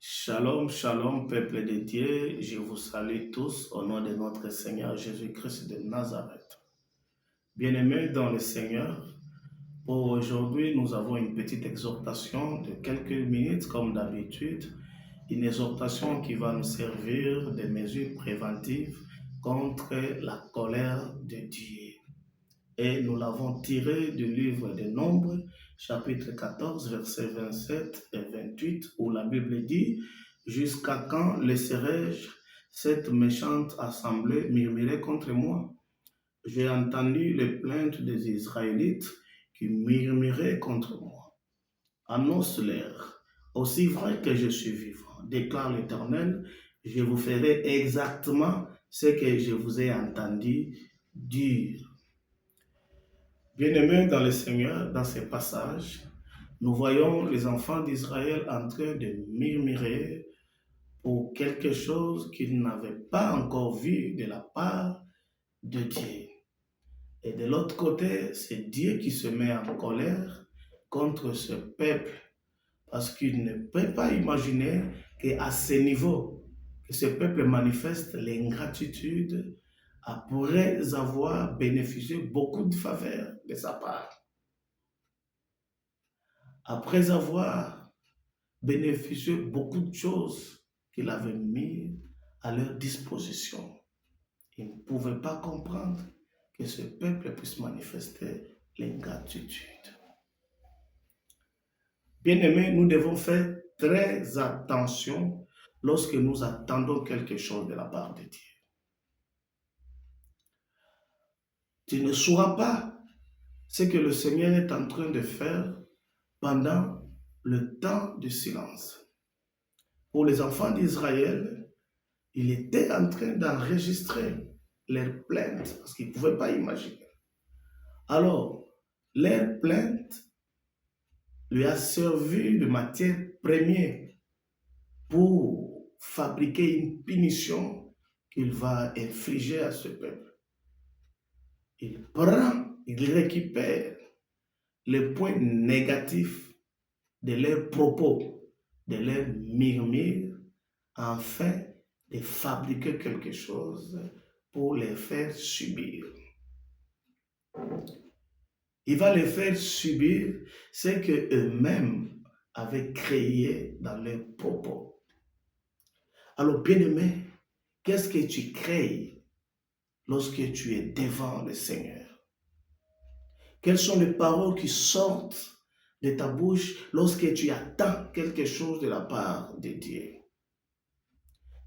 Shalom, shalom, peuple de Dieu, je vous salue tous au nom de notre Seigneur Jésus-Christ de Nazareth. Bien-aimés dans le Seigneur, pour aujourd'hui, nous avons une petite exhortation de quelques minutes comme d'habitude, une exhortation qui va nous servir de mesures préventives contre la colère de Dieu. Et nous l'avons tiré du livre des Nombres, chapitre 14, versets 27 et 28, où la Bible dit « Jusqu'à quand laisserai-je cette méchante assemblée murmurer contre moi? J'ai entendu les plaintes des Israélites qui murmuraient contre moi. Annonce-leur, aussi vrai que je suis vivant, déclare l'Éternel, je vous ferai exactement ce que je vous ai entendu dire. » Bien-aimés dans le Seigneur, dans ces passages, nous voyons les enfants d'Israël en train de murmurer pour quelque chose qu'ils n'avaient pas encore vu de la part de Dieu. Et de l'autre côté, c'est Dieu qui se met en colère contre ce peuple parce qu'il ne peut pas imaginer qu'à ce niveau, que ce peuple manifeste l'ingratitude après avoir bénéficié beaucoup de faveurs de sa part. Après avoir bénéficié beaucoup de choses qu'il avait mises à leur disposition, ils ne pouvaient pas comprendre que ce peuple puisse manifester l'ingratitude. Bien-aimés, nous devons faire très attention lorsque nous attendons quelque chose de la part de Dieu. Tu ne sauras pas ce que le Seigneur est en train de faire pendant le temps de silence. Pour les enfants d'Israël, il était en train d'enregistrer leurs plaintes parce qu'ils ne pouvaient pas imaginer. Alors, leurs plaintes lui a servi de matière première pour fabriquer une punition qu'il va infliger à ce peuple. Il prend, il récupère les points négatifs de leurs propos, de leurs murmures, afin de fabriquer quelque chose pour les faire subir. Il va les faire subir ce qu'eux-mêmes avaient créé dans leurs propos. Alors, bien-aimé, qu'est-ce que tu crées lorsque tu es devant le Seigneur? Quelles sont les paroles qui sortent de ta bouche lorsque tu attends quelque chose de la part de Dieu?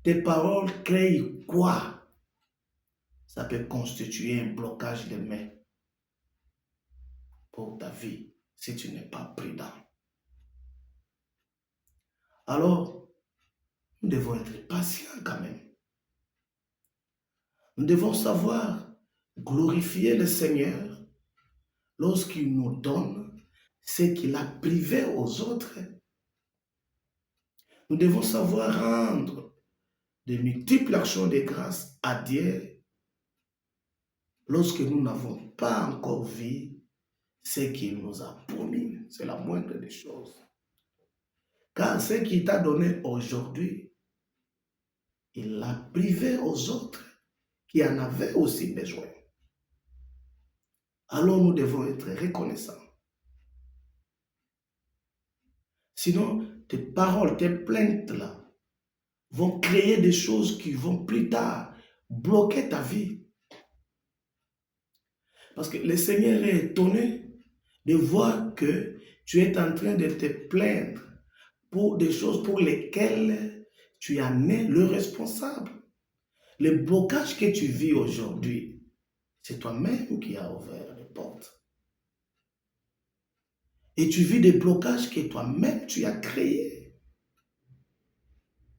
Tes paroles créent quoi? Ça peut constituer un blocage de main pour ta vie si tu n'es pas prudent. Alors, nous devons être patients quand même. Nous devons savoir glorifier le Seigneur lorsqu'il nous donne ce qu'il a privé aux autres. Nous devons savoir rendre de multiples actions de grâce à Dieu lorsque nous n'avons pas encore vu ce qu'il nous a promis. C'est la moindre des choses. Car ce qu'il t'a donné aujourd'hui, il l'a privé aux autres qui en avaient aussi besoin. Alors nous devons être reconnaissants. Sinon, tes paroles, tes plaintes-là vont créer des choses qui vont plus tard bloquer ta vie. Parce que le Seigneur est étonné de voir que tu es en train de te plaindre pour des choses pour lesquelles tu en es le responsable. Le blocage que tu vis aujourd'hui, c'est toi-même qui as ouvert les portes. Et tu vis des blocages que toi-même tu as créés.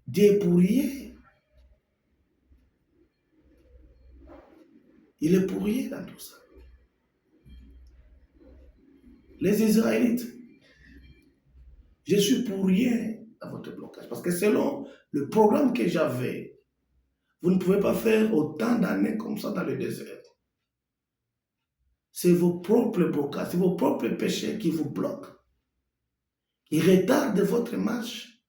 Débrouillé. Il est pour rien dans tout ça. Les Israélites, je suis pour rien dans votre blocage. Parce que selon le programme que j'avais, vous ne pouvez pas faire autant d'années comme ça dans le désert. C'est vos propres blocages, c'est vos propres péchés qui vous bloquent, qui retardent votre marche.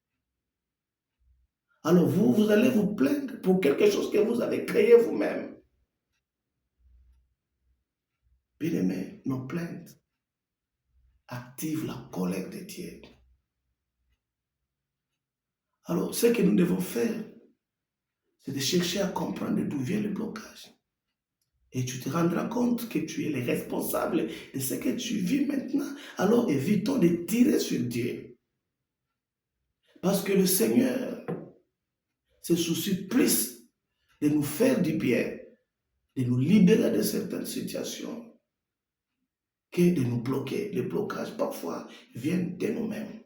Alors vous allez vous plaindre pour quelque chose que vous avez créé vous-même. Bien-aimés, nos plaintes activent la colère de Dieu. Alors, ce que nous devons faire, c'est de chercher à comprendre d'où vient le blocage. Et tu te rendras compte que tu es le responsable de ce que tu vis maintenant. Alors, évitons de tirer sur Dieu. Parce que le Seigneur se soucie plus de nous faire du bien, de nous libérer de certaines situations, que de nous bloquer. Les blocages, parfois, viennent de nous-mêmes.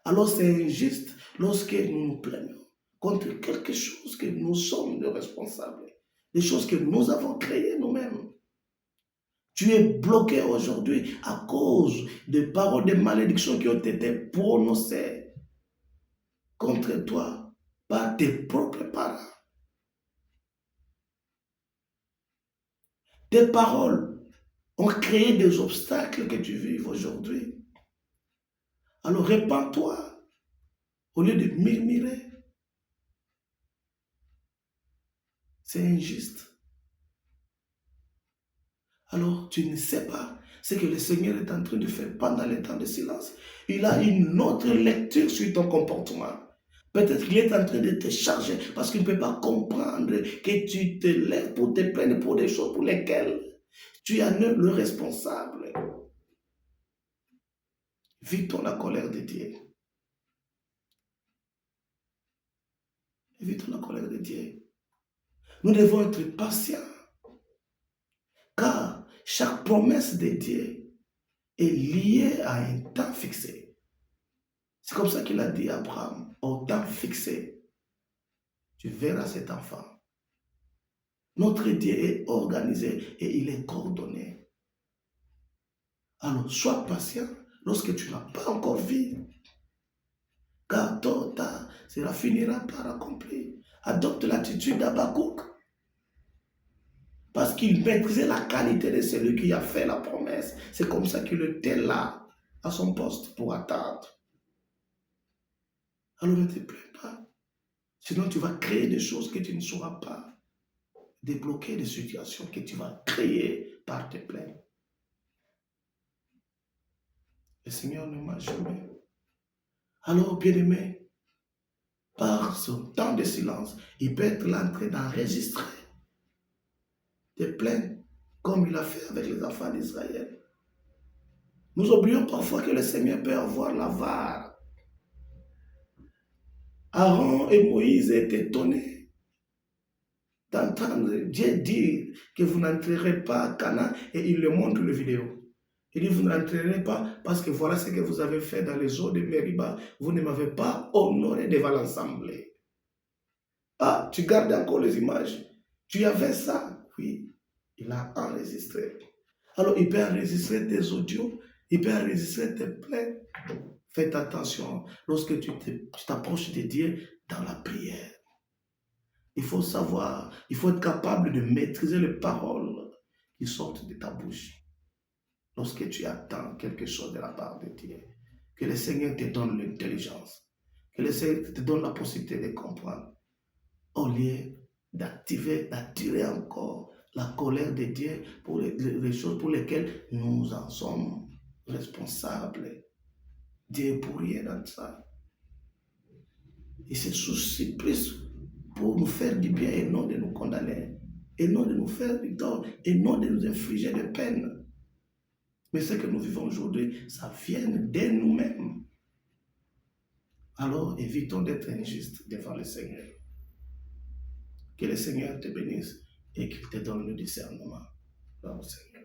Alors, c'est injuste lorsque nous nous plaignons contre quelque chose que nous sommes les responsables, des choses que nous avons créées nous-mêmes. Tu es bloqué aujourd'hui à cause des paroles de malédiction qui ont été prononcées contre toi par tes propres parents. Tes paroles ont créé des obstacles que tu vives aujourd'hui. Alors répands-toi au lieu de murmurer. C'est injuste. Alors tu ne sais pas ce que le Seigneur est en train de faire pendant les temps de silence. Il a une autre lecture sur ton comportement. Peut-être qu'il est en train de te charger parce qu'il ne peut pas comprendre que tu te lèves pour te plaindre pour des choses pour lesquelles tu es le responsable. Évitons la colère de Dieu. Évitons la colère de Dieu. Nous devons être patients. Car chaque promesse de Dieu est liée à un temps fixé. C'est comme ça qu'il a dit à Abraham, au temps fixé, tu verras cet enfant. Notre Dieu est organisé et il est coordonné. Alors, sois patient lorsque tu n'as pas encore vu. Car tôt ou tard, cela finira par accomplir. Adopte l'attitude d'Habakkuk. Parce qu'il maîtrisait la qualité de celui qui a fait la promesse. C'est comme ça qu'il était là, à son poste, pour attendre. Alors ne te plains pas. Sinon, tu vas créer des choses que tu ne sauras pas. Débloquer des situations que tu vas créer par tes plaintes. Le Seigneur ne m'a jamais. Alors, bien-aimé, par son temps de silence, il peut être là en train d'enregistrer des plaintes comme il a fait avec les enfants d'Israël. Nous oublions parfois que le Seigneur peut avoir la VAR. Aaron et Moïse étaient étonnés d'entendre Dieu dire que vous n'entrerez pas à Canaan et il leur montre la vidéo. Il dit, vous n'entrerez pas parce que voilà ce que vous avez fait dans les eaux de Meriba. Vous ne m'avez pas honoré devant l'assemblée. Ah, tu gardes encore les images. Tu avais ça? Oui, il a enregistré. Alors, il peut enregistrer tes audios, il peut enregistrer tes plaintes. Faites attention lorsque tu t'approches de Dieu dans la prière. Il faut savoir, il faut être capable de maîtriser les paroles qui sortent de ta bouche. Lorsque tu attends quelque chose de la part de Dieu, que le Seigneur te donne l'intelligence, que le Seigneur te donne la possibilité de comprendre, au lieu d'attirer encore la colère de Dieu pour les choses pour lesquelles nous en sommes responsables. Dieu n'est pour rien dans ça. Il se soucie plus pour nous faire du bien et non de nous condamner, et non de nous faire du tort, et non de nous infliger de peine. Mais ce que nous vivons aujourd'hui, ça vient de nous-mêmes. Alors, évitons d'être injustes devant le Seigneur. Que le Seigneur te bénisse et qu'il te donne le discernement. Au Seigneur.